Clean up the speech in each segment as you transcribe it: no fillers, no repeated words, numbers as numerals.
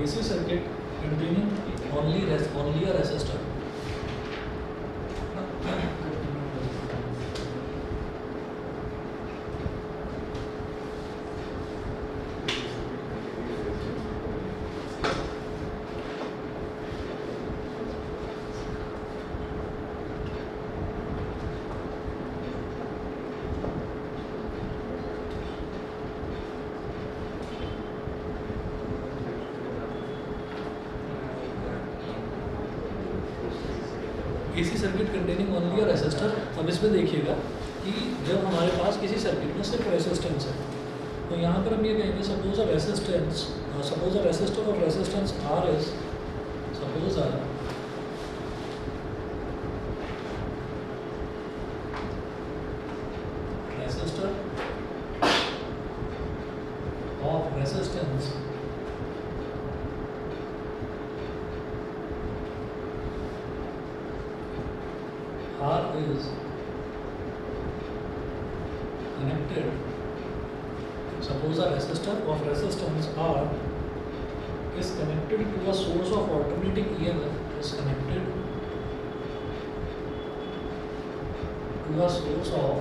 AC circuit containing only a resistor. AC circuit containing only resistor. अब इसमें देखिएगा कि जब हमारे पास किसी सर्किट में सिर्फ रेसिस्टेंस है तो यहाँ पर हम ये कहेंगे suppose a resistor of resistance R is suppose resistor of resistance R is connected. Suppose a resistor of resistance R is connected to a source of alternating EMF is connected to a source of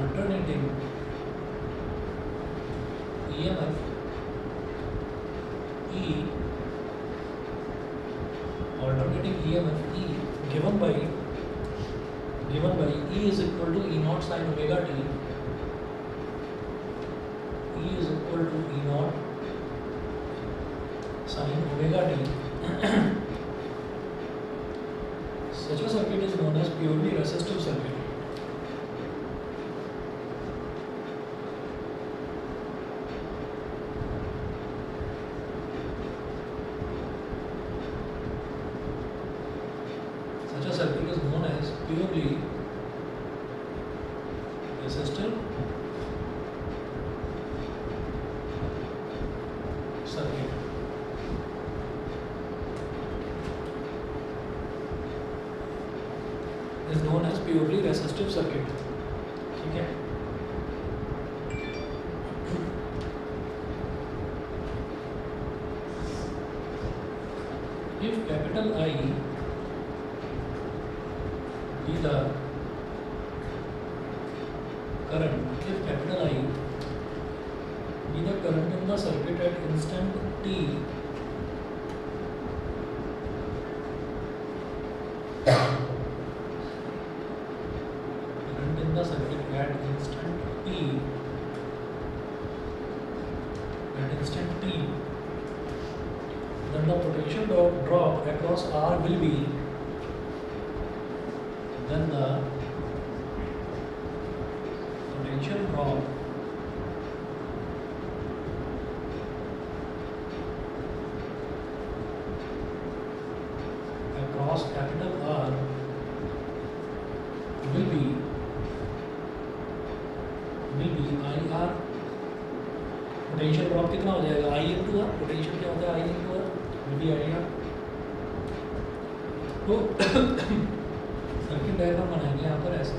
alternating EMF E. Alternating EMF E given by E is equal to E naught sin omega t. E is equal to E naught sin omega t. Such a circuit is known as purely resistive circuit. Such a circuit is known as purely resistive circuit. Is known as purely resistive circuit. ठीक है? If capital I be the current, if capital I be the current in the circuit at instant t, current in the circuit at instant t, then the potential drop across R will be, then the potential drop across capital R will be IR। Potential drop कितना हो जाएगा I into R। Potential क्या होता है I into R will be IR। तो circuit diagram बनाएंगे यहाँ पर ऐसे।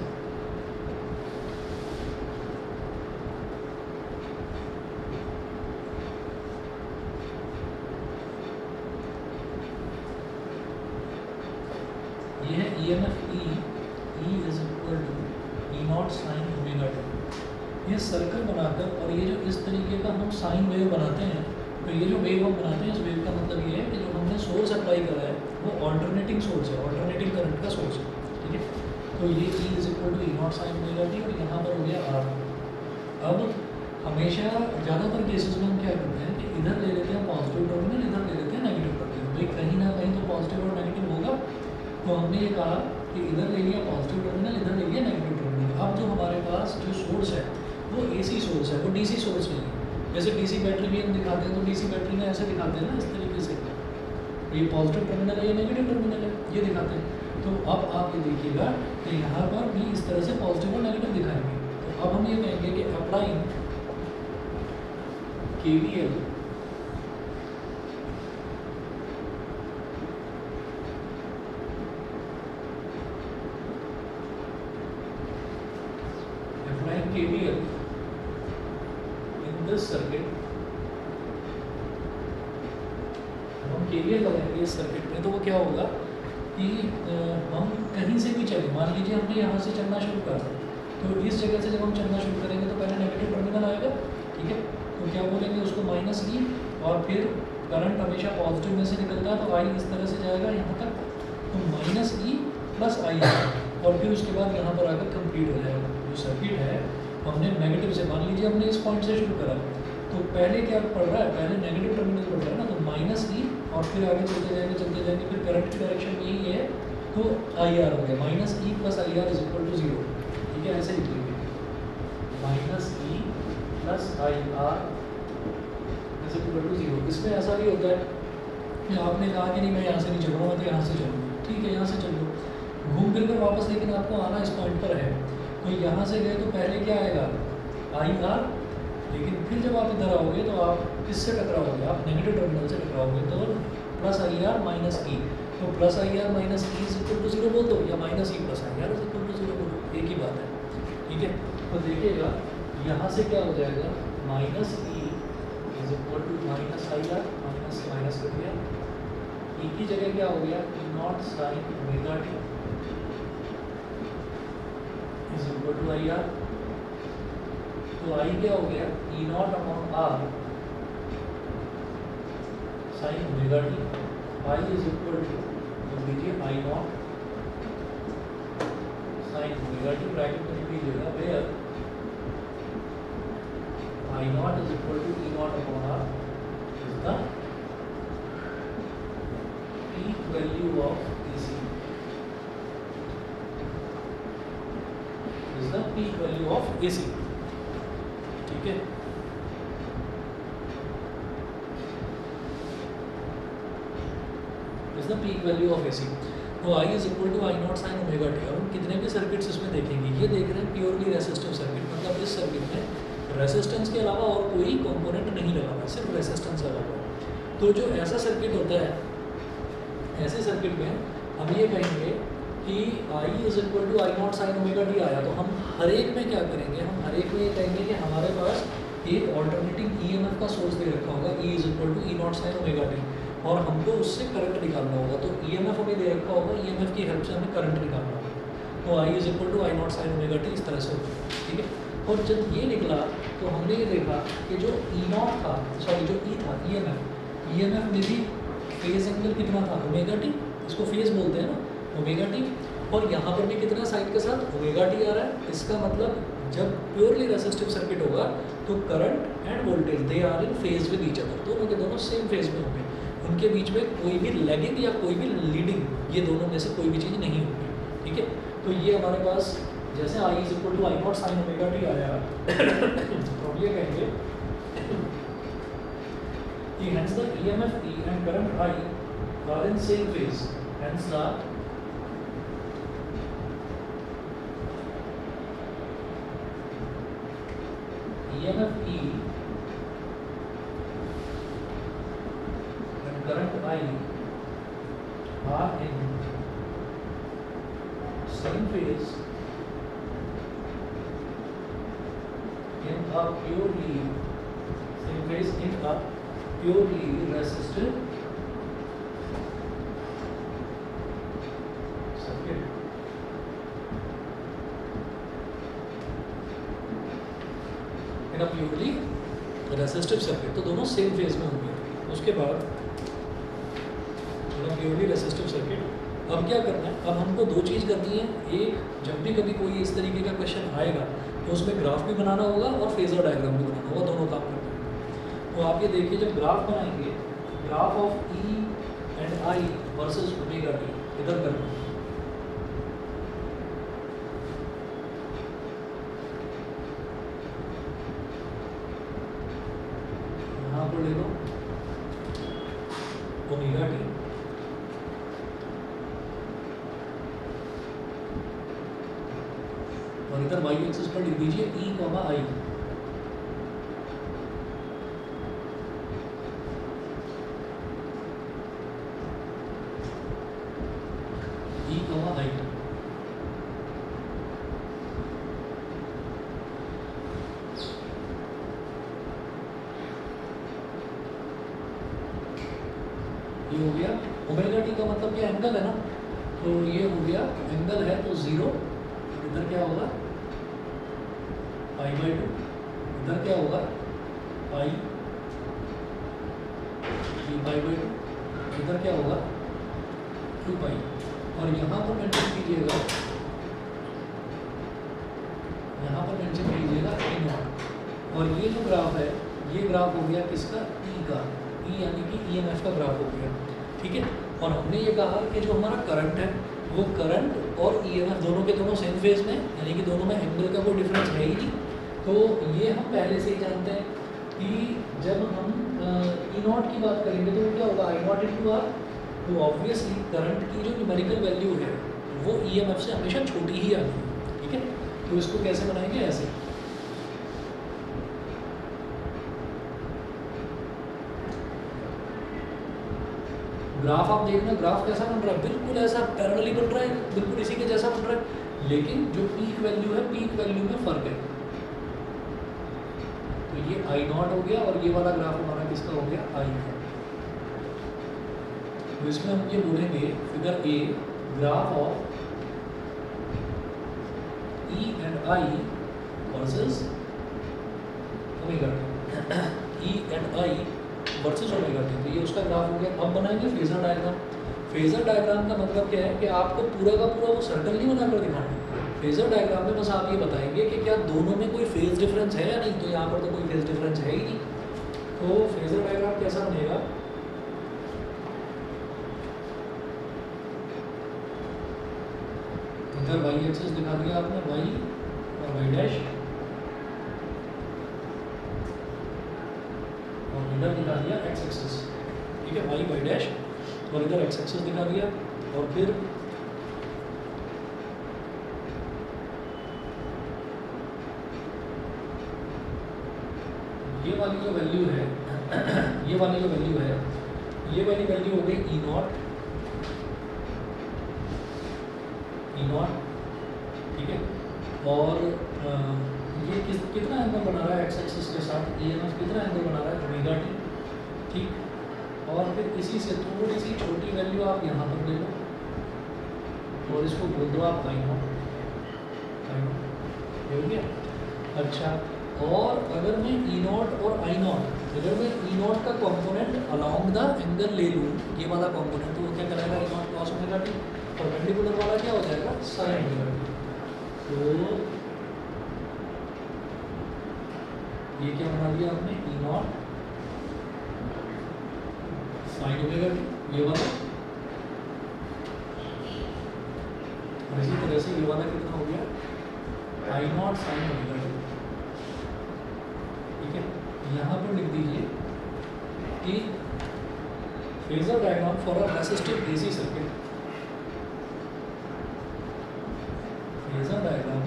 ये है EMF E is equal to E naught sin omega t। ये सर्कल बनाकर और ये जो इस तरीके का हम साइन वेव बनाते हैं, तो ये जो वेव हम बनाते हैं इस वेव का मतलब ये है कि जो हमने सोर्स अप्लाई करा है वो ऑल्टरनेटिंग सोर्स है, ऑल्टरनेटिंग करंट का सोर्स है। ठीक है, तो ये E is equal to E nought sine omega t और यहाँ पर हो गया R। अब हमेशा ज़्यादातर केसेस में हम क्या करते हैं कि इधर ले लेते हैं पॉजिटिव टर्मिनल, इधर ले लेते हैं नेगेटिव टर्मिनल। भाई कहीं ना कहीं तो पॉजिटिव और नेगेटिव होगा, तो हमने ये कहा कि इधर ले लिया पॉजिटिव टर्मिनल, इधर ले लिया नेगेटिव टर्मिनल। अब जो हमारे पास जो सोर्स है वो AC सोर्स है, वो DC सोर्स नहीं है। जैसे DC बैटरी भी हम दिखाते हैं तो DC बैटरी में ऐसे दिखाते हैं ना, इस तरीके से, तो ये पॉजिटिव टर्मिनल है, ये नेगेटिव टर्मिनल है, ये दिखाते हैं। तो अब आप ये देखिएगा कि यहाँ पर भी इस तरह से पॉजिटिव और नेगेटिव दिखाएंगे। तो अब हम ये कहेंगे कि applying KVL KVL this circuit, हम केवीएल लगाएंगे इस सर्किट में, तो वो क्या होगा कि हम कहीं से भी चले, मान लीजिए हमने यहाँ से चलना शुरू कर, तो इस जगह से जब हम चलना शुरू करेंगे तो पहले नेगेटिव टर्मिनल आएगा, ठीक है, तो क्या बोलेंगे उसको माइनस ई, और फिर करंट हमेशा पॉजिटिव में से निकलता है, तो आई इस तरह से जाएगा यहाँ तक, तो माइनस ई प्लस आई, और फिर उसके बाद यहाँ पर आकर कंप्लीट हो जाएगा जो सर्किट है। हमने नेगेटिव से, मान लीजिए हमने इस पॉइंट से शुरू करा, तो पहले क्या पढ़ रहा है, पहले नेगेटिव टर्मिनल पढ़ रहा है ना, तो माइनस ई, और फिर आगे चलते जाएंगे, फिर करंट की डायरेक्शन यही है, तो आई आर हो गया, minus E plus I R is equal to 0, ठीक है, ऐसे लिखेंगे, minus E plus I R is equal to 0। इसमें ऐसा भी होता है कि आपने कहा कि नहीं मैं यहाँ से नहीं चल रहा हूँ, तो यहाँ से चलूँगा, ठीक है, यहाँ से चल लो, घूम फिर कर वापस, लेकिन आपको आना इस पॉइंट पर है, तो यहाँ से गए तो पहले क्या आएगा, आई आर, लेकिन फिर जब आप इधर आओगे तो आप किससे टकराओगे, आप नेगेटिव टर्मिनल से टकराओगे, तो plus I R minus E, तो plus I R minus E is equal to 0 बोल दो, या minus E plus I R is equal to 0 बोल दो, एक ही बात है, ठीक है। तो देखिएगा यहाँ से क्या हो जाएगा, minus E is equal to minus I R, minus से माइनस कर दिया, ई की जगह क्या हो गया, naught sine omega t is equal to I R, तो आई क्या हो गया, E not upon R sine omega t, I is equal to, तो लीजिए I not sine omega t, bracket में लिख लीजिएगा, where I naught is equal to E not upon R is the peak value of AC, is the peak value of AC, ठीक है। Is the peak value of AC, तो I is equal to I not sine omega t. और हम कितने भी circuits इसमें देखेंगे, ये देख रहे हैं प्योरली रेसिस्टिव सर्किट, मतलब इस सर्किट में रेसिस्टेंस के अलावा और कोई कंपोनेंट नहीं लगा हुआ, सिर्फ रेसिस्टेंस लगा हुआ है। तो जो ऐसा सर्किट होता है, ऐसे सर्किट में हम ये कहेंगे कि I is equal to I not sine omega t आया, तो हम हर एक में क्या करेंगे, हम हर एक में ये कहेंगे कि हमारे पास एक ऑल्टरनेटिंग ईएमएफ का सोर्स दे रखा होगा, E is equal to E nought sine omega t, और हमको उससे करंट निकालना होगा, तो ईएमएफ हमें दे रखा होगा, ईएमएफ की हेल्प से हमें करंट निकालना होगा, तो I is equal to I not sine omega t इस तरह से होगा, ठीक है। और जब ये निकला तो हमने ये देखा कि जो ई नॉट था, सॉरी जो ई था ईएमएफ में भी फेज एंगल कितना था, ओमेगा टी, इसको फेज बोलते हैं ना, ओमेगा टी, और यहाँ पर भी कितना साइड के साथ ओमेगा टी आ रहा है। इसका मतलब जब प्योरली रेसिस्टिव सर्किट होगा तो current and voltage they are in phase with each other, दोनों के दोनों सेम फेज में होंगे, उनके बीच में कोई भी लैगिंग या कोई भी लीडिंग, ये दोनों में से कोई भी चीज़ नहीं होगी, ठीक है। तो ये हमारे पास जैसे I is equal to I not sine omega t आया तो हम ये कहेंगे कि hence the EMF E and current I are in same phase, hence the EMF E and current I are in same phase in a purely same phase in a purely resistive circuit. In a purely resistive circuit, तो दोनों same phase में होंगे। उसके बाद purely resistive circuit, अब क्या करना है, अब हमको दो चीज़ करनी है। एक, जब भी कभी कोई इस तरीके का क्वेश्चन आएगा तो उसमें ग्राफ भी बनाना होगा और फेजर डायग्राम भी बनाना होगा, दोनों काम करना है। तो आप ये देखिए, जब ग्राफ बनाएंगे, graph of E and I versus omega T इधर करना, यहाँ पर ले लो ओमेगा टी, और इधर वाई एक्सिस पर लिख दीजिए ई कॉमा आई, ई कॉमा आई। ये हो गया ओमेगा टी का मतलब क्या एंगल है ना, तो ये हो गया एंगल है तो 0, इधर क्या होगा पाई बाई 2, इधर क्या होगा पाई बाई 2, इधर क्या होगा 2 पाई, और यहाँ पर मेंशन कीजिएगा, यहाँ पर मेंशन कीजिएगा ई नॉट, और ये जो ग्राफ है ये ग्राफ हो गया किसका ई का, ई यानी कि ईएमएफ का ग्राफ हो गया, ठीक है। और हमने ये कहा कि जो हमारा करंट है वो करंट और ईएमएफ दोनों के दोनों सेम फेज में, यानी कि दोनों में एंगल का कोई डिफरेंस है ही नहीं, तो ये हम पहले से ही जानते हैं कि जब हम ई नॉट की बात करेंगे तो क्या होगा आई नॉट इंटू आर, तो ऑब्वियसली करंट की जो न्यूमेरिकल वैल्यू है वो ईएमएफ से हमेशा छोटी ही आती है, ठीक है। तो इसको कैसे बनाएंगे, ऐसे ग्राफ आप देखना, ग्राफ कैसा बन रहा है, बिल्कुल ऐसा पैरेलली बन रहा है, बिल्कुल इसी के जैसा बन रहा है, लेकिन जो पीक वैल्यू है पीक वैल्यू में फर्क है। तो ये आई नॉट हो गया और ये वाला ग्राफ हमारा किसका हो गया आई का। तो इसमें हम ये बोलेंगे figure a graph of E and I versus omega T, E and I versus omega T, तो ये उसका ग्राफ हो गया। अब बनाएंगे फेजर डायग्राम। फेजर डायग्राम का मतलब क्या है कि आपको पूरा का पूरा वो सर्कल नहीं बनाकर दिखाना, फेजर डायग्राम में बस आप ये बताएंगे कि क्या दोनों में कोई फेज डिफरेंस है या नहीं, तो यहाँ पर तो कोई फेज डिफरेंस है ही नहीं। तो फेजर डायग्राम कैसा बनेगा, इधर वाई एक्सिस दिखा दिया आपने, वाई और वाई डैश, और इधर दिखा दिया एक्स एक्सिस, ठीक है, वाई वाई डैश, और इधर एक्स एक्सिस दिखा दिया, और फिर ये वाली जो वैल्यू है ये वाली जो वैल्यू है, ये वाली वैल्यू हो गई ई नॉट, ठीक है। और ये कितना एंगल बना रहा है एक्स एक्सिस के साथ, ईएमएफ कितना एंगल बना रहा है ओमेगा टी, ठीक। और फिर इसी से थोड़ी सी छोटी वैल्यू आप यहाँ पर ले लो और इसको बोल दो आप आई नॉट, ये हो गया। अच्छा, और अगर मैं ई नॉट और आई नॉट, अगर मैं ई नॉट का कंपोनेंट अलोंग द एंगल ले लूँ, ये वाला कंपोनेंट, तो वो क्या करेगा E naught cos omega t, perpendicular वाला क्या हो जाएगा साइन ओमेगा टी। तो ये क्या बना दिया आपने ई नॉट साइन ओमेगा टी, ये वाला, और इसी तरह से ये वाला कितना हो गया आई नॉट साइन ओमेगा टी, ठीक है। यहाँ पर लिख दीजिए कि phasor diagram for a resistive AC circuit, phasor diagram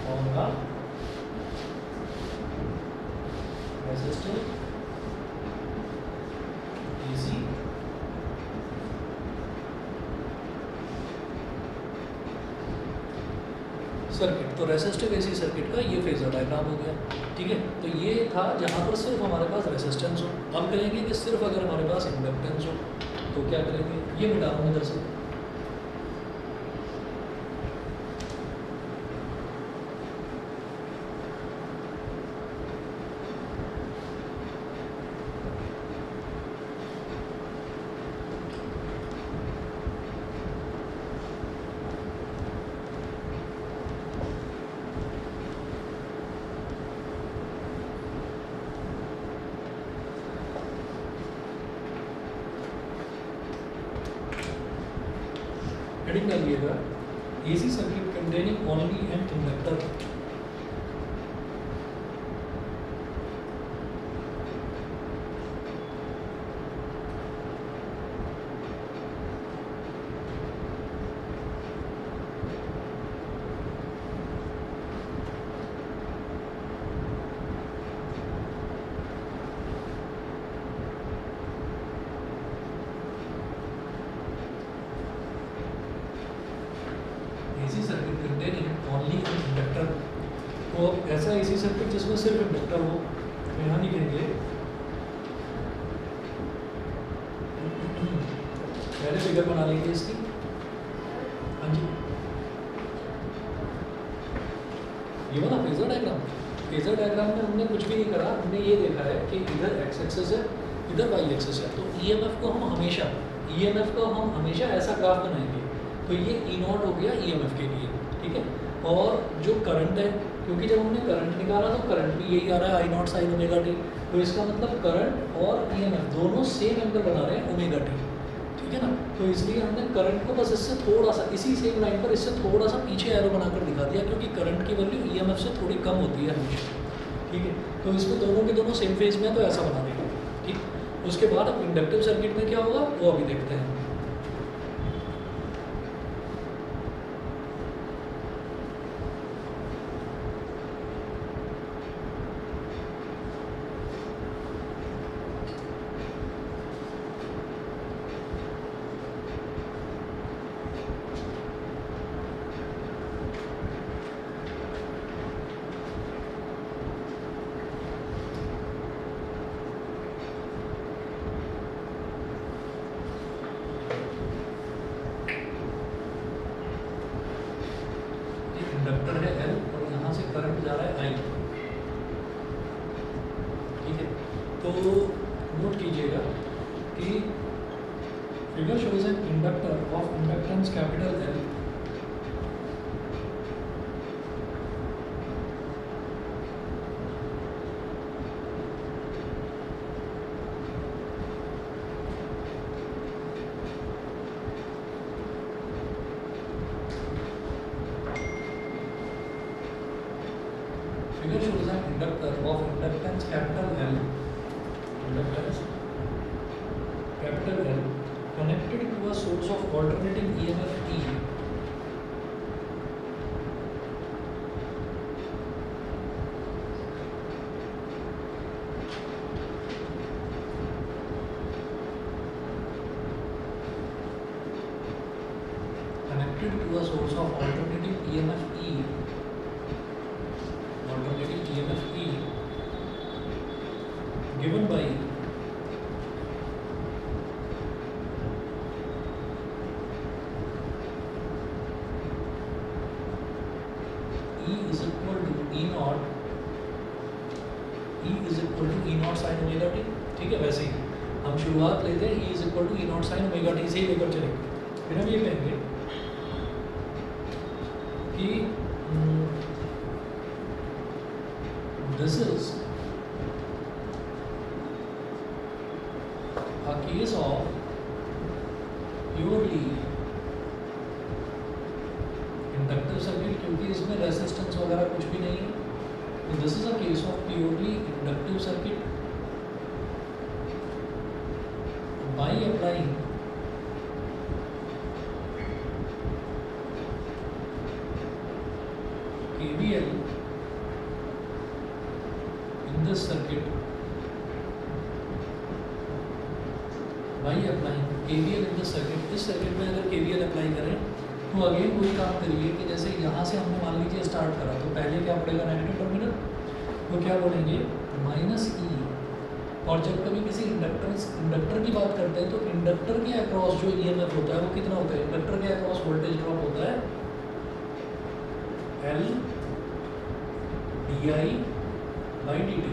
for a resistive AC circuit, तो रेसिस्टिव एसी सर्किट का ये फेजर डायग्राम हो गया, ठीक है। तो ये था जहाँ पर सिर्फ हमारे पास रेसिस्टेंस हो। अब करेंगे कि सिर्फ अगर हमारे पास इंडक्टेंस हो तो क्या करेंगे, ये मिटा दूँ इधर से, हेडिंग डालिएगा AC circuit containing only an inductor. AC circuit containing only an inductor, तो ऐसा एसी सर्किट जिसमें सिर्फ इंडक्टर हो, तो यहाँ लिखेंगे फिगर बना लेंगे इसकी। हाँ जी, ये वाला फेजर डायग्राम, फेजर डायग्राम में हमने कुछ भी नहीं करा, हमने ये देखा है कि इधर एक्स एक्सिस है, इधर वाई एक्सिस है, तो ईएमएफ को हम हमेशा ऐसा ग्राफ बनाएंगे। तो ये ई नॉट हो गया ईएमएफ के लिए, ठीक है। और जो करंट है, क्योंकि जब हमने करंट निकाला तो करंट भी यही आ रहा है आई नॉट साइन ओमेगा टी, तो इसका मतलब करंट और ईएमएफ दोनों सेम एंगल बना रहे हैं ओमेगा टी, ठीक है ना। तो इसलिए हमने करंट को बस इससे थोड़ा सा, इसी सेम लाइन पर इससे थोड़ा सा पीछे एरो बनाकर दिखा दिया, क्योंकि करंट की वैल्यू ईएमएफ से थोड़ी कम होती है हमेशा, ठीक है। तो इसमें दोनों के दोनों सेम फेज में है, तो ऐसा बना देंगे, ठीक। उसके बाद अब इंडक्टिव सर्किट में क्या होगा वो अभी देखते हैं। इंडक्टर है एल और यहाँ से करंट जा रहा है आई, ठीक है। तो नोट कीजिएगा कि figure shows an inductor of inductance capital L inductor of inductance capital L, inductance capital L connected to a source of alternating EMF E connected to a source of alternating EMF E given by E is equal to E naught sin omega T, ठीक है। वैसे ही हम शुरुआत लेते हैं E is equal to E naught sin omega T से ही लेकर चलेंगे। फिर हम ये कहेंगे कि this is a case of purely inductive circuit, क्योंकि इसमें रेजिस्टेंस वगैरह कुछ भी नहीं है। तो this is a case of purely inductive circuit by applying KVL in this circuit by applying KVL in this circuit। इस सर्किट में अगर KVL अप्लाई करें तो अगेन वही काम करिए कि जैसे यहाँ से हमने मान लीजिए स्टार्ट करा, तो पहले क्या पड़ेगा नेगेटिव टर्मिनल, तो क्या बोलेंगे माइनस ई। और जब कभी किसी इंडक्टर की बात करते हैं तो इंडक्टर के अक्रॉस जो EMF होता है वो कितना होता है, इंडक्टर के अक्रॉस वोल्टेज ड्रॉप होता है L DI by dt।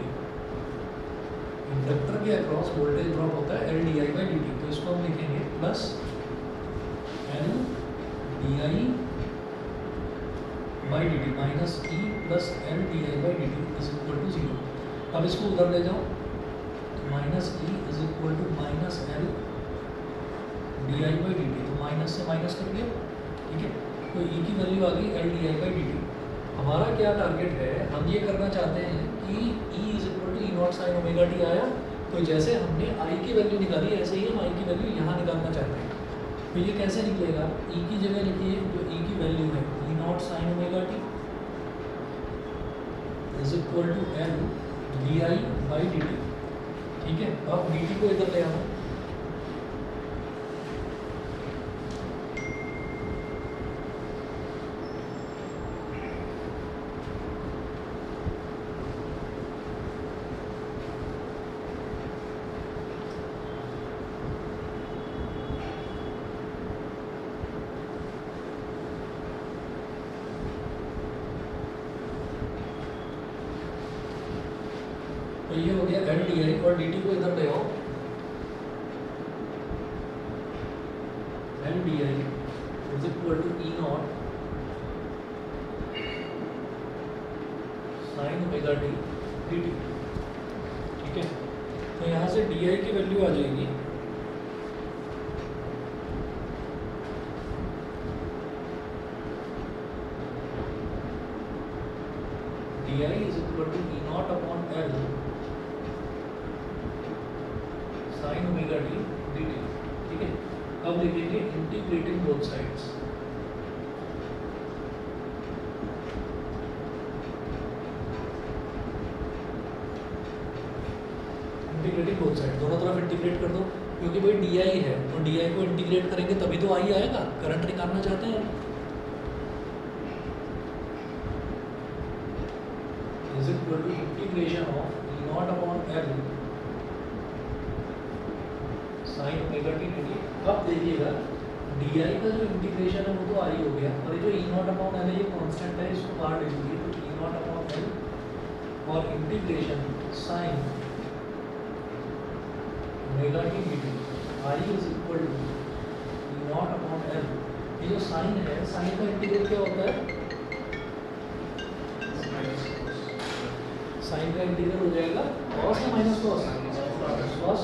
Inductor के अक्रॉस वोल्टेज ड्रॉप होता है L DI बाई dt, तो इसको हम लिखेंगे plus L DI by dt minus E plus L DI by dt is equal to 0। अब इसको उधर ले जाओ तो minus E is equal to minus L DI by dt, तो माइनस से माइनस कर दिया, ठीक है। तो E की वैल्यू आ गई L DI बाई dt। हमारा क्या टारगेट है, हम ये करना चाहते हैं कि E is equal to E nought sine omega t आया, तो जैसे हमने I की वैल्यू निकाली ऐसे ही हम I की वैल्यू यहाँ निकालना चाहते हैं। तो ये कैसे निकलेगा, E की जगह लिखिए जो E की वैल्यू है E nought sine omega t is equal to L DI by dt, ठीक है। अब dt को इधर ले आना, तो ये हो गया एल डी आई, और डी टी को इधर ले आओ, L D I is equal to E nought sine omega t D T. ठीक है, तो यहाँ से डी आई की वैल्यू आ जाएगी D I is equal to E not upon L sine omega t D T. ठीक है, अब लिखेंगे integrating both sides, integrating both side, दोनों तरफ इंटीग्रेट कर दो, क्योंकि भाई डी आई है तो डी आई को इंटीग्रेट करेंगे तभी तो आई आएगा, करंट निकालना चाहते हैं। Is equal to integration of E not upon L sine omega t D T. अब देखिएगा डी आई का जो इंटीग्रेशन है वो तो आई हो गया, और ये जो ई नॉट अपॉन एल है ये कांस्टेंट है, इसको बाहर ले लीजिए, तो ई नॉट अपॉन एल और integration sine omega t D T, I is equal to E not upon L. ये जो साइन है, साइन का इंटीग्रेट क्या होता है, साइन का इंटीग्रल हो जाएगा कॉस या माइनस कॉस, कॉस,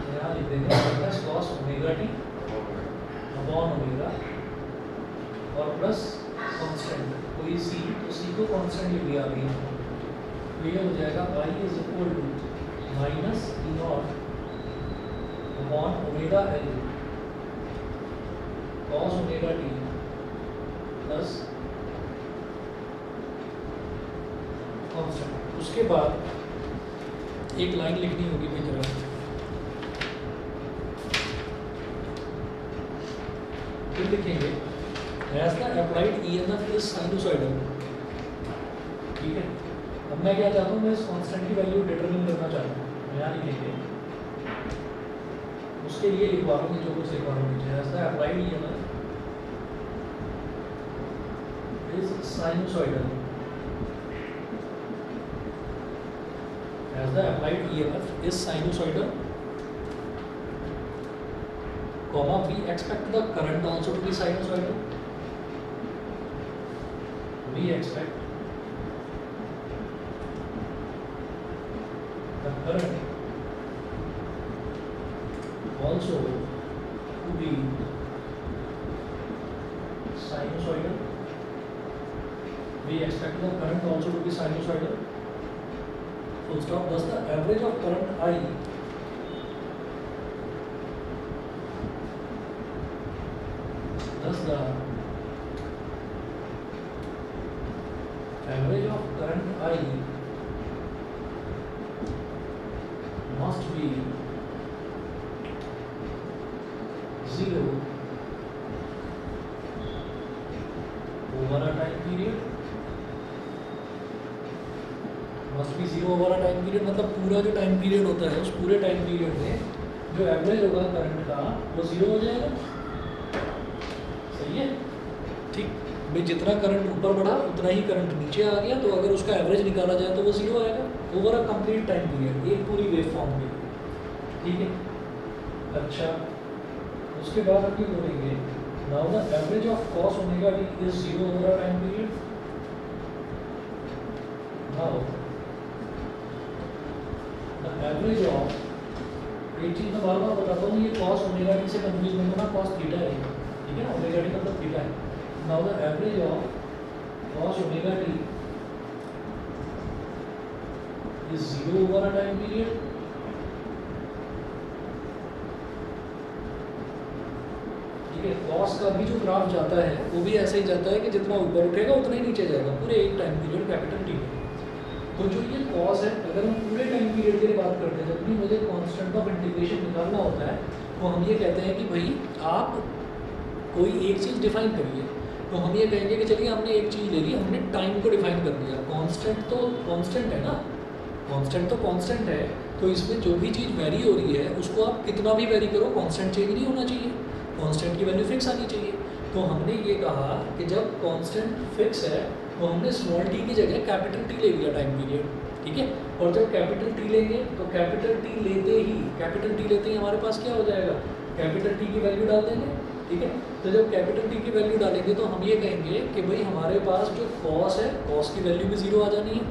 यहाँ लिख देंगे minus cos omega T upon omega और प्लस कांस्टेंट कोई सी, तो सी को कांस्टेंट लिख दिया अभी, तो ये हो जाएगा I is equal to minus E not upon omega L cos omega t plus constant. उसके बाद एक लाइन लिखनी होगी भाई जरा, फिर लिखेंगे as the applied EMF is sinusoidal. ठीक है, अब मैं क्या चाहता हूँ, मैं इस कांस्टेंट की वैल्यू डिटरमिन करना चाहता हूँ, यहाँ लिखेंगे, उसके लिए लिखवा रहा हूँ जो कुछ लिखवा रहा हूँ, as the applied EMF is sinusoidal, as the applied EMF is sinusoidal, comma we expect the current also to be sinusoidal, we expect the current also to be sinusoidal, we expect the current also to be sinusoidal, full stop, thus the average of current I thus the average of current I must be 0 over a time period, must be 0 over a time period, मतलब पूरा जो time period होता है उस पूरे time period में जो average होगा करंट का वो 0 हो जाएगा। सही है, ठीक भाई, जितना करंट ऊपर बढ़ा उतना ही करंट नीचे आ गया, तो अगर उसका एवरेज निकाला जाए तो वो 0 आएगा over a complete time period, एक पूरी वेव फॉर्म में। ठीक है, अच्छा, उसके बाद हम क्या बोलेंगे, now the average of cos omega t is 0 over a time period. Now average of, एक चीज़ मैं बार बार बताता हूँ, ये कॉस ओमेगा टी से कंफ्यूज नहीं होना, कॉस थीटा है, ठीक है ना, ओमेगा टी मतलब थीटा है। Now the average of cos omega t is 0 over a time period. ठीक है, कॉस का भी जो ग्राफ जाता है वो भी ऐसे ही जाता है कि जितना ऊपर उठेगा उतना ही नीचे जाएगा पूरे एक टाइम पीरियड कैपिटल टी में। तो जो ये कॉस है, अगर हम पूरे टाइम पीरियड की बात करते हैं, जब भी मुझे कांस्टेंट ऑफ इंटीग्रेशन निकालना होता है तो हम ये कहते हैं कि भाई आप कोई एक चीज़ डिफाइन करिए, तो हम ये कहेंगे कि चलिए हमने एक चीज़ ले ली, हमने टाइम को डिफाइन कर दिया। कांस्टेंट तो कांस्टेंट है ना, कांस्टेंट तो कांस्टेंट है, तो इसमें जो भी चीज़ वेरी हो रही है उसको आप कितना भी वेरी करो कांस्टेंट चेंज नहीं होना चाहिए, कांस्टेंट की वैल्यू फिक्स आनी चाहिए। तो हमने ये कहा कि जब कांस्टेंट फिक्स है तो हमने स्मॉल टी की जगह कैपिटल टी ले लिया टाइम पीरियड। ठीक है। और जब कैपिटल टी लेंगे तो कैपिटल टी लेते ही हमारे पास क्या हो जाएगा, कैपिटल टी की वैल्यू डाल देंगे, ठीक है। तो जब कैपिटल टी की वैल्यू डालेंगे तो हम ये कहेंगे कि भाई हमारे पास जो कॉस है, कॉस की वैल्यू भी ज़ीरो आ जानी है,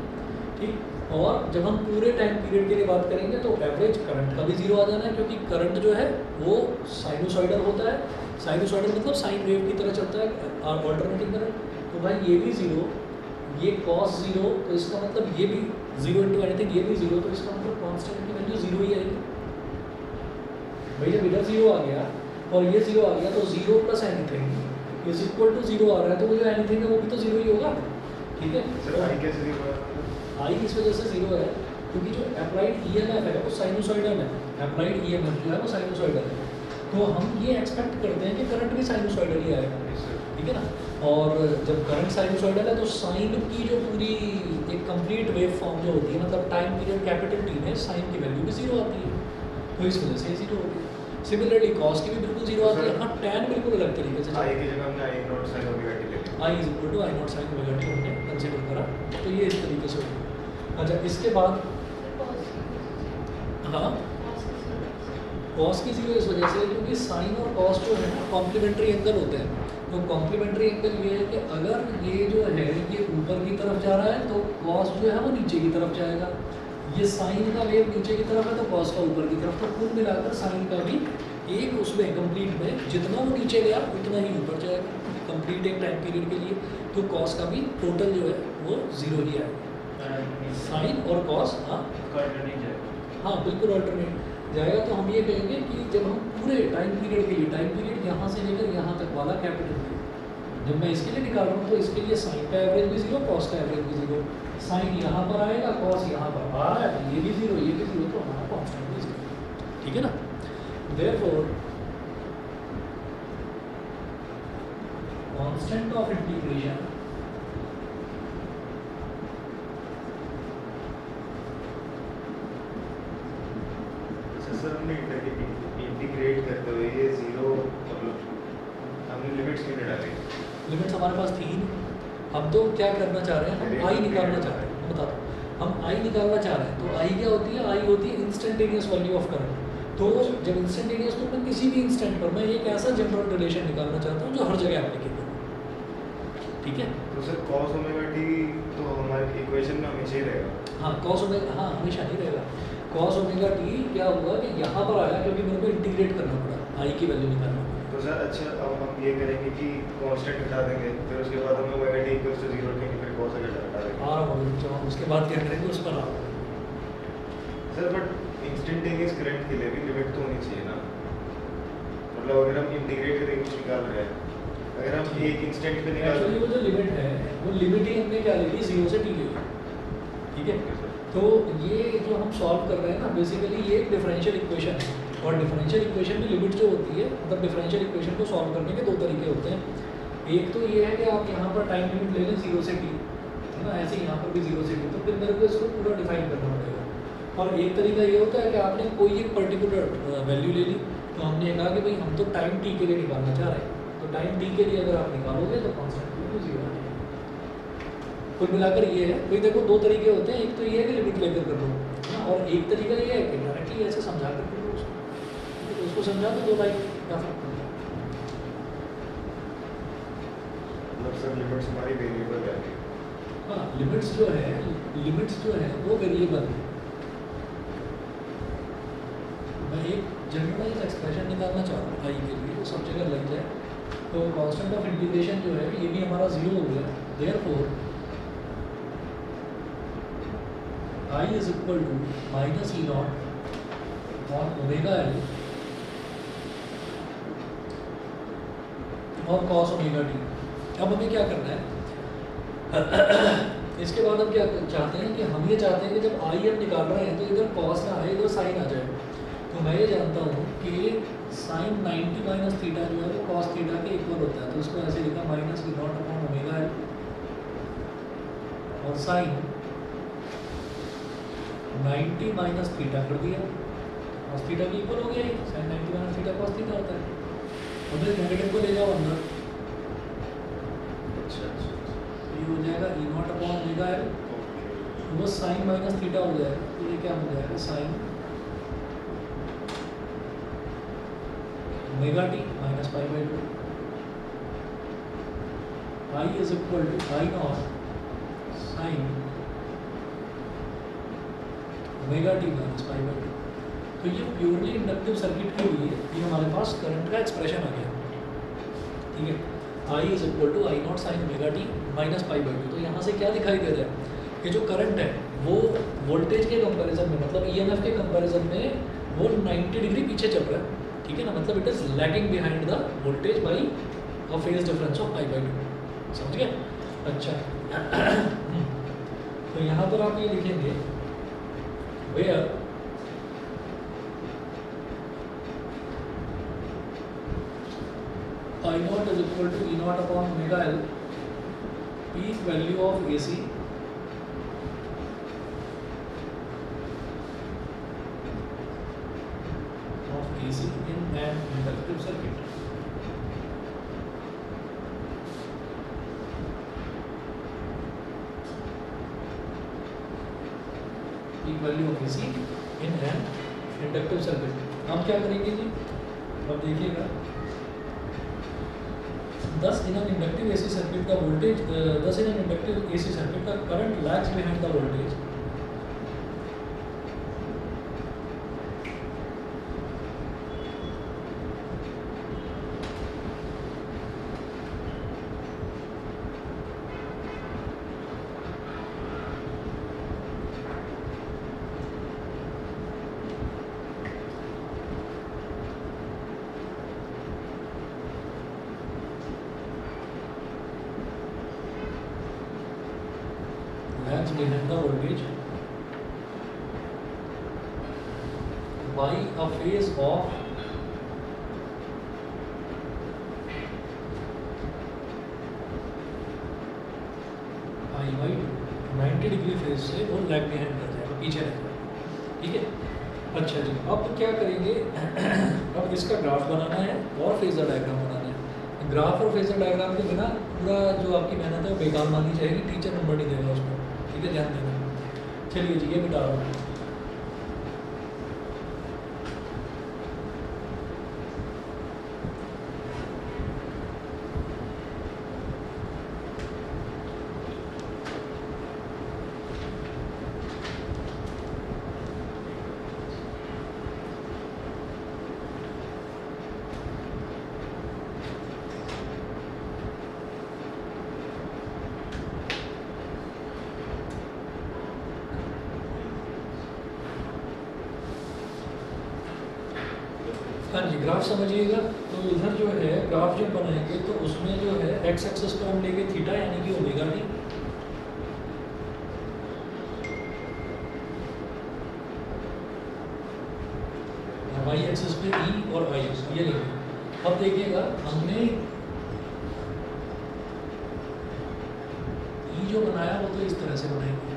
ठीक। और जब हम पूरे टाइम पीरियड के लिए बात करेंगे तो एवरेज करंट का भी ज़ीरो आ जाना है, क्योंकि करंट जो है वो साइनोसॉइडल होता है। साइनोसॉइडल मतलब साइन वेव की तरह चलता है, ऑल्टरनेटिंग करंट। तो भाई ये भी ज़ीरो, ये कॉस ज़ीरो, तो इसका मतलब ये भी ज़ीरो इंटू एनीथिंग, ये भी ज़ीरो, तो इसका मतलब कॉन्स्टेंट की वैल्यू ज़ीरो ही आएगी। भाई जब इधर ज़ीरो आ गया और ये ज़ीरो आ गया तो zero plus anything is equal to zero आ रहा है, तो वो जो एनीथिंग है वो भी तो ज़ीरो ही होगा, ठीक है। सर आई कैसे ज़ीरो है? आई इस वजह से ज़ीरो है क्योंकि जो अप्लाइड ईएमएफ है वो साइनोसॉइडल है, अप्लाइड ईएमएफ जो है वो साइनोसॉइडल है। तो हम ये एक्सपेक्ट करते हैं कि करंट भी साइनोसॉइडल ही आएगा, ठीक है ना। और जब करंट साइनोसॉइडल है तो साइन की जो पूरी एक कंप्लीट वेव फॉर्म जो होती है, मतलब टाइम पीरियड कैपिटल टी में साइन की वैल्यू भी ज़ीरो आती है, तो इस वजह से ज़ीरो होती है। सिमिलरली कॉस की भी बिल्कुल ज़ीरो आती है। हाँ, टैन बिल्कुल अलग तरीके से, आई की जगह हमने I not sine omega t ले लिया, I is equal to I not sine omega t हमने कंसिडर करा, तो ये इस तरीके से होगा। अच्छा, इसके बाद हाँ, कॉस की ज़ीरो इस वजह से क्योंकि साइन और कॉस जो है ना कॉम्प्लीमेंट्री एंगल होते हैं। तो कॉम्प्लीमेंट्री एंगल ये है कि अगर ये जो है ये ऊपर की तरफ जा रहा है तो कॉस जो है वो नीचे की तरफ जाएगा। ये साइन का वेव नीचे की तरफ है तो कॉस का ऊपर की तरफ, तो कुल मिलाकर साइन का भी एक उसमें कंप्लीट में जितना वो नीचे गया उतना ही ऊपर जाएगा कंप्लीट एक टाइम पीरियड के लिए। तो कॉस का भी टोटल जो है वो ज़ीरो ही आएगा, साइन और कॉस। हाँ बिल्कुल अल्टरनेट जाएगा। तो हम ये कहेंगे कि जब हम पूरे टाइम पीरियड के लिए, टाइम पीरियड यहाँ से लेकर यहाँ तक वाला कैपिटल पी, जब मैं इसके लिए निकाल रहा हूँ तो इसके लिए साइन का एवरेज भी ज़ीरो, कॉस का एवरेज भी ज़ीरो। साइन यहाँ पर आएगा, कॉस यहाँ पर आ रहा है, तो ये भी ज़ीरो, ये भी ज़ीरो, तो हमारा कॉन्स्टेंट भी ज़ीरो, ठीक है ना। Therefore constant of integration sir हमने इंटीग्रेट करते हुए ये ज़ीरो मतलब हमने लिमिट्स क्यों नहीं डाली? लिमिट्स हमारे पास थी ही नहीं। हम तो क्या करना चाह रहे हैं, हम आई निकालना चाह रहे हैं। मैं बताता हूँ, हम आई निकालना चाह रहे हैं तो आई क्या होती है, आई होती है इंस्टेंटेनियस वैल्यू ऑफ करंट। तो जब इंस्टेंटेनियस तो मैं किसी भी इंस्टेंट पर मैं एक ऐसा जनरल रिलेशन निकालना चाहता हूँ जो हर जगह एप्लीकेबल हो, ठीक है। तो सर कॉस ओमेगा टी तो हमारी इक्वेशन में हमेशा ही रहेगा। हाँ कॉस ओमेगा, हाँ हमेशा नहीं रहेगा। कॉस ओमेगा टी क्या हुआ कि यहाँ पर आया क्योंकि मेरे को इंटीग्रेट करना पड़ा, आई की वैल्यू निकालना पड़ा। तो सर अच्छा अब हम ये करेंगे कि कांस्टेंट हटा देंगे, फिर उसके बाद हमें ओमेगा टी इक्वल्स टू 0 रखेंगे, फिर कॉस हटा देंगे। हाँ जब हम उसके बाद क्या करेंगे उस पर आओ। सर बट इंस्टेंटेनियस करंट के लिए भी लिमिट तो होनी चाहिए ना, मतलब अगर हम इंटीग्रेट करके कुछ निकाल रहे हैं, अगर हम एक इंस्टेंट पे निकाल एक्चुअली वो जो लिमिट है वो लिमिट ही हमने क्या ले ली, 0 से t ले ली, ठीक है। तो ये जो हम सॉल्व कर रहे हैं ना बेसिकली ये एक डिफरेंशियल इक्वेशन है, और डिफरेंशियल इक्वेशन में लिमिट जो होती है, मतलब डिफरेंशियल इक्वेशन को सॉल्व करने के दो तरीके होते हैं। एक तो ये है कि आप यहाँ पर टाइम लिमिट ले लें 0 से t, है ना, ऐसे यहाँ पर भी 0 से t, तो फिर मेरे को इसको पूरा डिफाइन करना पड़ेगा। और एक तरीका ये होता है कि आपने कोई एक पर्टिकुलर वैल्यू ले ली, तो हमने कहा कि भाई हम तो टाइम t के लिए निकालना चाह रहे हैं, तो टाइम t के लिए अगर आप निकालोगे तो कॉन्स्टेंट वैल्यू 0 आ जाएगी। कुल मिलाकर ये है, भाई देखो दो तरीके होते हैं, एक तो ये है कि लिमिट लेकर कर लो, और एक तरीका ये है कि डायरेक्टली ऐसे समझा कर कर लो उसको, तो उसको समझा तो 2 लाइन काफ़ी। मतलब सर लिमिट्स हमारी वेरिएबल है। हाँ लिमिट्स जो है वो वेरिएबल है। मैं एक जनरलाइज एक्सप्रेशन निकालना चाह रहा हूँ आई के लिए, तो सब जगह लग जाए। तो कांस्टेंट ऑफ इंटीग्रेशन जो है ये भी हमारा 0 हो गया। Therefore I is equal to minus E nought on omega L और कॉस ओमेगा टी। अब हमें क्या करना है इसके बाद हम क्या चाहते हैं कि हम ये चाहते हैं कि जब आई हम निकाल रहे हैं तो इधर कॉस ना आए, इधर साइन आ जाए। तो मैं ये जानता हूँ कि साइन 90 माइनस थीटा जो है वो कॉस थीटा के इक्वल होता है, तो इसको ऐसे लिखा minus E not upon omega L, और साइन 90 माइनस थीटा कर दिया, कॉस थीटा के इक्वल हो गया ही, sine 90 minus theta cos theta होता है। और फिर नेगेटिव को ले जाओ अंदर, अच्छा ये हो जाएगा ई नॉट अपॉन ओमेगा एल तो वो साइन माइनस थीटा हो जाएगा, तो ये क्या हो जाएगा sine omega t minus pi by two, I is equal to I not sine omega t minus pi by two. तो ये प्योरली इंडक्टिव सर्किट के लिए ये हमारे पास करंट का एक्सप्रेशन आ गया, ठीक है। I is equal to I not sine omega t minus pi by two. तो यहाँ से क्या दिखाई दे रहा है कि जो करंट है वो वोल्टेज के कंपैरिजन में, मतलब ईएमएफ के कंपैरिजन में वो 90 डिग्री पीछे चल रहा है, ठीक है ना। मतलब it is lagging behind the voltage by a phase difference of pi by to, समझ गए। अच्छा तो यहाँ पर आप ये लिखेंगे where I naught is equal to E naught upon omega L, peak value of AC in an inductive circuit. Peak value of AC in an inductive circuit. हम क्या करेंगे जी, अब देखिएगा 10 in an inductive AC circuit का voltage 10 in an inductive AC circuit का current lags behind the voltage. lags behind the voltage by a phase of I by 90 degree phase से वो lag behind कर जाएगा, पीछे रहेगा, ठीक है। अच्छा जी, अब क्या करेंगे अब इसका ग्राफ बनाना है और फेजर डायग्राम बनाना है। ग्राफ और फेजर डायग्राम के बिना पूरा जो आपकी मेहनत है वो बेकार मानी जाएगी, टीचर नंबर नहीं देगा उसको, ठीक है, ध्यान देना। चलिए जी, ये मिटा रहा हूँ। हाँ जी, ग्राफ समझिएगा। तो इधर जो है ग्राफ जब बनाएंगे तो उसमें जो है एक्स एक्सिस पर हम लेंगे थीटा यानी कि ओमेगा टी, वाई एक्सिस पे ई और आई ये लेंगे। अब देखिएगा हमने ई जो बनाया वो तो इस तरह से बनाएंगे,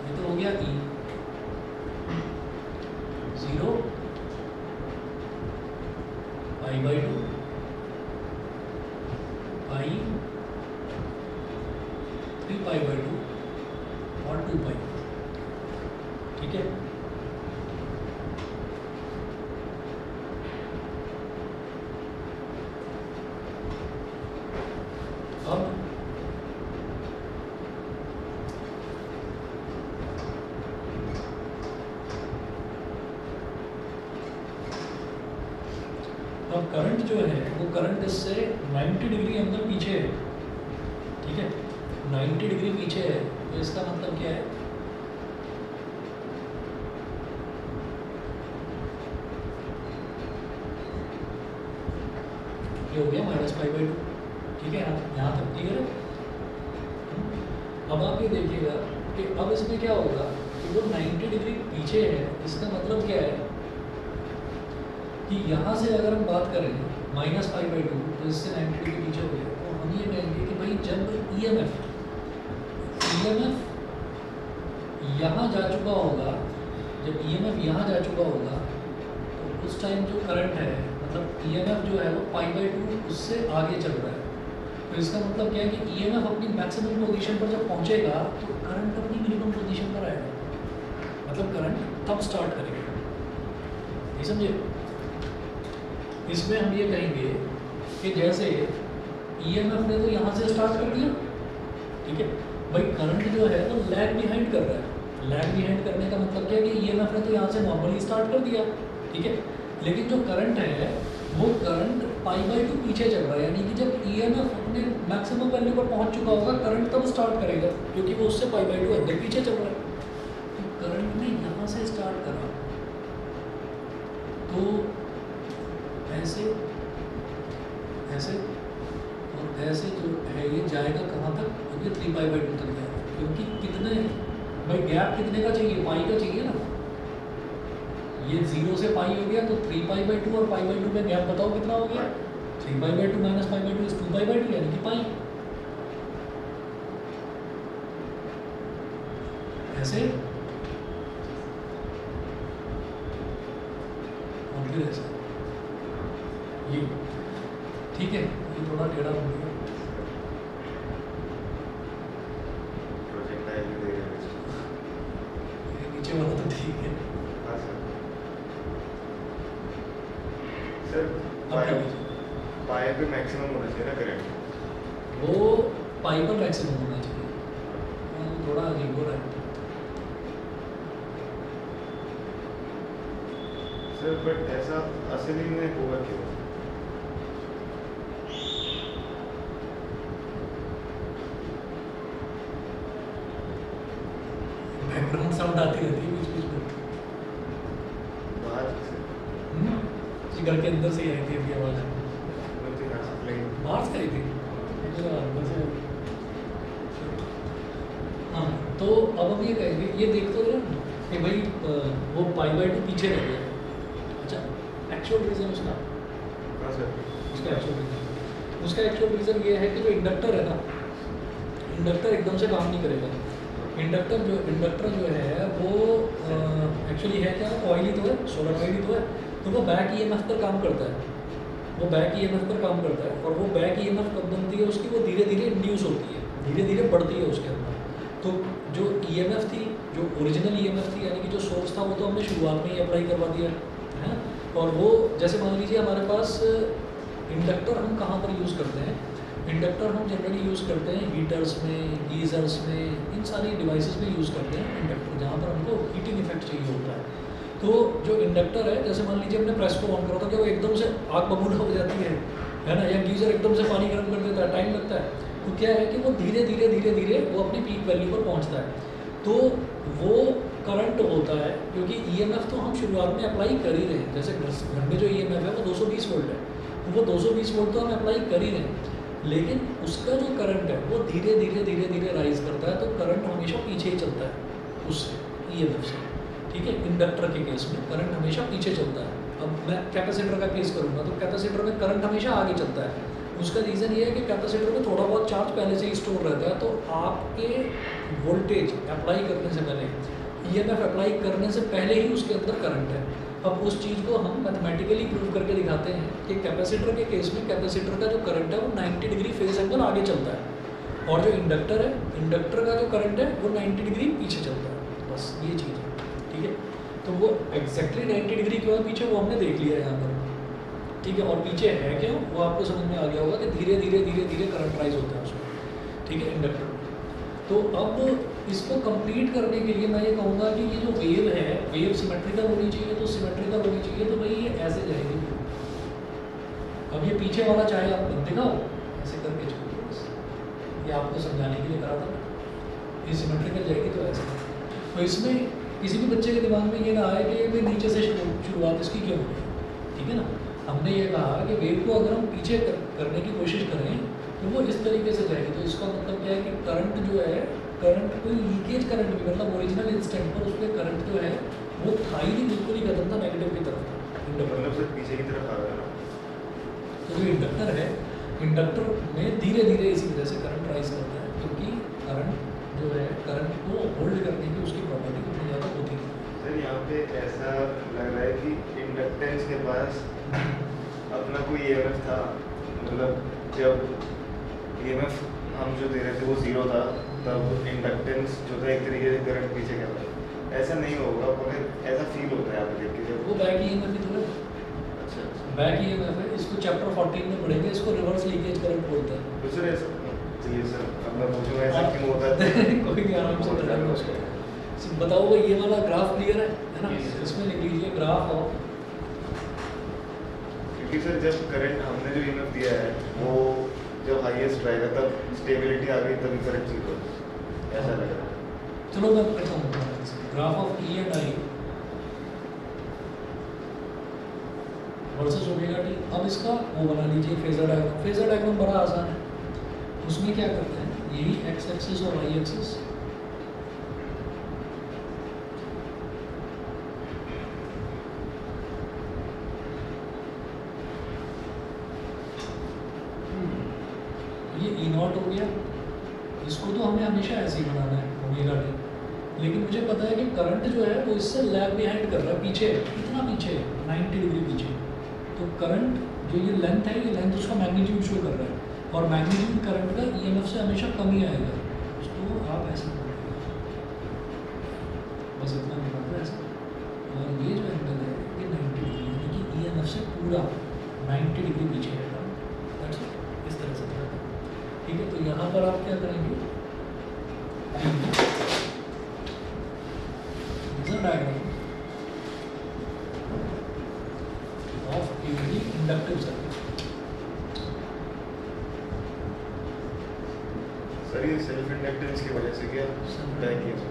ये तो हो गया ई 0 pi by 2 pi 3 pi by 2 और 2 पाई, ठीक है। अब करंट जो है वो करंट इससे 90 डिग्री अंदर पीछे है, ठीक है, 90 डिग्री पीछे है। तो इसका मतलब क्या है, ये हो गया माइनस पाई बाई 2, ठीक है, यहाँ तक क्लियर है। अब आप ये देखिएगा कि अब इसमें क्या होगा कि वो 90 डिग्री पीछे है, इसका मतलब क्या है कि यहाँ से अगर हम बात करें माइनस पाई बाई 2 तो इससे 90 डिग्री पीछे हो गया। तो हम ये कहेंगे कि भाई जब ईएमएफ यहाँ जा चुका होगा, जब ईएमएफ यहाँ जा चुका होगा तो उस टाइम जो करंट है, मतलब ईएमएफ जो है वो पाई बाई 2 उससे आगे चल रहा है, तो इसका मतलब क्या है कि ईएमएफ अपनी मैक्सिमम पोजीशन पर जब पहुंचेगा तो करंट अपनी मिनिमम पोजीशन पर आएगा, मतलब करंट तब स्टार्ट करेगा। ये समझे? इसमें हम ये कहेंगे कि जैसे ईएमएफ ने तो यहाँ से स्टार्ट कर दिया, ठीक है भाई, करंट जो है वो लैग बिहाइंड कर रहा है। लैग बिहाइंड करने का मतलब क्या है कि ईएमएफ ने तो यहाँ से नॉर्मली स्टार्ट कर दिया, ठीक है, लेकिन जो करंट है वो करंट π/2 पीछे चल रहा है, यानी कि जब ईएमएफ अपने मैक्सिमम वैल्यू पर पहुंच चुका होगा करंट तब स्टार्ट करेगा, क्योंकि वो उससे π/2 अंदर पीछे चल रहा है। तो करंट ने यहाँ से स्टार्ट करा तो ऐसे ऐसे और ऐसे जो है ये जाएगा कहाँ तक? ये 3π/2 तक जाएगा, क्योंकि कितने भाई गैप कितने का चाहिए? पाई का चाहिए ना। ये 0 से पाई हो गया तो 3π/2 और π/2 में गैप बताओ कितना हो गया? 3π/2 माइनस π/2 इज 2π/2, यानी कि पाई। ऐसे और फिर ऐसे, ये ठीक है, ये थोड़ा टेढ़ा हो गया। प्रोजेक्टाइल भी देगा इसको। ये नीचे वाला तो ठीक है। हाँ सर अब पाई क्या कीजिए? पाई पे मैक्सिमम होना चाहिए ना करंट। वो पाई पर मैक्सिमम होना चाहिए, थोड़ा अजीब हो रहा है। सर बट ऐसा असली में होगा क्यों? बैकग्राउंड साउंड आती रहती है बीच बीच में। बाहर से ये घर के अंदर से ही आई थी अभी आवाज़। मतलब यहाँ से प्लेन बाहर से आई थी, मुझे लगा अंदर से। हाँ, तो अब हम ये कहेंगे, ये देख तो रहे हैं कि भाई वो π/2 पीछे रह गया। अच्छा, एक्चुअल रीज़न उसका हाँ सर उसका एक्चुअल रीज़न ये है कि जो इंडक्टर है ना, इंडक्टर एकदम से काम नहीं करेगा। इंडक्टर जो है वो एक्चुअली है क्या? कॉइल ही तो है, सोलेनॉइड ही तो है, तो वो बैक ईएमएफ पर काम करता है। वो बैक ईएमएफ पर काम करता है, और वो बैक ईएमएफ कब बनती है उसकी? वो धीरे धीरे इंड्यूस होती है, धीरे धीरे बढ़ती है उसके अंदर। तो जो ईएमएफ थी, जो ओरिजिनल ईएमएफ थी, यानी कि जो सोर्स था, वो तो हमने शुरुआत में ही अप्लाई करवा दिया है। और वो जैसे मान लीजिए हमारे पास इंडक्टर हम कहाँ पर यूज़ करते हैं? इंडक्टर हम जनरली यूज़ करते हैं हीटर्स में, गीज़र्स में, इन सारी डिवाइसेस में यूज़ करते हैं इंडक्टर, जहाँ पर हमको हीटिंग इफेक्ट चाहिए होता है। तो जो इंडक्टर है, जैसे मान लीजिए हमने प्रेस को ऑन करा था, क्या वो एकदम से आग बबूला हो जाती है ना? या गीज़र एकदम से पानी गर्म कर देता है, टाइम लगता है। तो क्या है कि वो धीरे धीरे वो अपनी पीक वैल्यू पर पहुँचता है। तो वो करंट होता है, क्योंकि ईएमएफ तो हम शुरुआत में अप्लाई कर ही रहे हैं। जैसे घर में जो ईएमएफ है वो 220 वोल्ट है, तो वो 220 वोल्ट तो हम अप्लाई कर ही रहे हैं, लेकिन उसका जो करंट है वो धीरे धीरे राइज करता है। तो करंट हमेशा पीछे ही चलता है उससे, ईएमएफ से, ठीक है। इंडक्टर के केस में करंट हमेशा पीछे चलता है। अब मैं कैपेसिटर का केस करूँगा तो कैपेसिटर में करंट हमेशा आगे चलता है। उसका रीज़न ये है कि कैपेसिटर में थोड़ा बहुत चार्ज पहले से ही स्टोर रहता है, तो आपके वोल्टेज अप्लाई करने से पहले, ईएमएफ अप्लाई करने से पहले ही उसके अंदर करंट है। अब उस चीज़ को हम मैथमेटिकली प्रूव करके दिखाते हैं कि कैपेसिटर के केस में कैपेसिटर का जो करंट है वो 90 डिग्री फेज एंगल आगे चलता है, और जो इंडक्टर है, इंडक्टर का जो करंट है वो 90 डिग्री पीछे चलता है। बस ये चीज़ है, ठीक है। तो वो एग्जैक्टली 90 डिग्री क्यों है पीछे, वो हमने देख लिया है यहाँ पर, ठीक है। और पीछे है क्यों, वो आपको समझ में आ गया होगा कि धीरे धीरे करंट राइज होता है उसमें, ठीक है, इंडक्टर। तो अब इसको कंप्लीट करने के लिए मैं ये कहूँगा कि ये जो वेव है, वेव सिमेट्रिकल होनी चाहिए, तो सिमेट्रिकल होनी चाहिए, तो भाई ये ऐसे जाएगी। अब ये पीछे वाला चाहे आप दिखाओ ऐसे करके छोड़ो, बस ये आपको समझाने के लिए करा था। ये सिमेट्रिकल जाएगी तो ऐसे। तो इसमें किसी भी बच्चे के दिमाग में ये ना आए कि भाई नीचे से शुरुआत इसकी क्यों होगी, ठीक है ना। हमने ये कहा कि वेव को अगर हम पीछे करने की कोशिश करें तो वो इस तरीके से जाएगी। तो इसका मतलब क्या है कि करंट जो है, करंट कोई लीकेज करंट भी, मतलब ओरिजिनल इंस्टेंट पर उसके करंट जो है वो था ही नहीं, बिल्कुल ही खत्म था, नेगेटिव की तरफ था इंडक्टर। मतलब सिर्फ पीछे की तरफ आ गया ना। तो जो इंडक्टर है, इंडक्टर में धीरे धीरे इसी वजह से करंट राइज करता है, क्योंकि करंट जो है, करंट को होल्ड करने की उसकी प्रॉपर्टी कितनी ज़्यादा होती है। सर यहाँ पे ऐसा लग रहा है कि इंडक्टेंस के पास अपना कोई ईएमएफ था, मतलब जब ईएमएफ हम जो दे रहे थे वो 0 था, तब इंडक्टेंस जो था एक तरीके से करंट पीछे कर रहा है। ऐसा नहीं होगा, मगर ऐसा फील होता है यहाँ पे देख के जब वो बैक ईएमएफ ही तो है, अच्छा अच्छा। बैक ईएमएफ है। इसको चैप्टर 14 में पढ़ेंगे, इसको रिवर्स लीकेज करंट बोलते हैं। तो सर ऐसा चलिए सर, अब मैं पूछूंगा ऐसा क्यों होता है? कोई नहीं, आराम से बताएंगे उसको। बताओ भाई, ये वाला ग्राफ क्लियर है ना? Yes, sir. इसमें लिख लीजिए ग्राफ ऑफ, क्योंकि सर जब करंट हमने जो ईएमएफ दिया है वो जब हाईएस्ट रहेगा तब स्टेबिलिटी आ गई, तभी करंट 0 ऐसा लग रहा है। चलो मैं करता हूँ graph of E and I versus omega t. अब इसका वो बना लीजिए फेजर डायग्राम। फेजर डायग्राम बड़ा आसान है, उसमें क्या करते हैं, यही एक्स एक्सिस और वाई एक्सिस, ये ई नॉट हो गया। इसको तो हमें हमेशा ऐसे ही बनाना है ओमेगा टी, लेकिन मुझे पता है कि करंट जो है वो इससे लैग बिहाइंड कर रहा है, पीछे कितना पीछे है, 90 डिग्री पीछे। तो करंट जो ये लेंथ है, ये लेंथ उसका मैग्नीट्यूड शो कर रहा है, और मैग्नीट्यूड करंट का ईएमएफ से हमेशा कम ही आएगा। तो आप ऐसे बोलिएगा, बस इतना निकालते हैं ऐसे। और ये जो एंगल है ये 90 डिग्री, यानी कि ईएमएफ से पूरा 90 डिग्री पीछे है। That's it. इस तरह से चलता है, ठीक है। तो यहाँ पर आप क्या करेंगे, diagram of inductive circuit. Sir ये सेल्फ इंडक्टेंस की वजह से क्या बैक ईएमएफ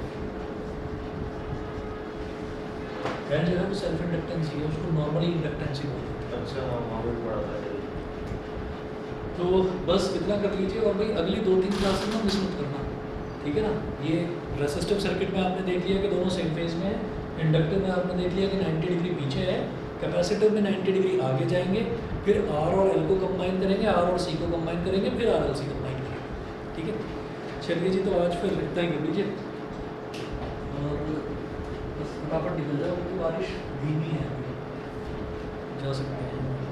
हर जगह पे सेल्फ इंडक्टेंस ही है, उसको नॉर्मली इंडक्टेंस ही बोलते हैं। अच्छा हाँ वहाँ पे भी पढ़ा था। तो बस इतना कर लीजिए, और भाई अगली 2-3 क्लासेस में मिस मत करना, ठीक है ना। ये रेसिस्टिव सर्किट में आपने देख लिया कि दोनों सेम फेज में है, इंडक्टिव में आपने देख लिया कि 90 डिग्री पीछे है, कैपेसिटिव में 90 डिग्री आगे जाएंगे, फिर आर और एल को कंबाइन करेंगे, आर और सी को कंबाइन करेंगे, फिर आर एल सी कंबाइन करेंगे, ठीक है। चलिए जी, तो आज फिर इतना ही कर लीजिए, और बस फटाफट निकल जाओ क्योंकि बारिश धीमी है, जा सकते हैं।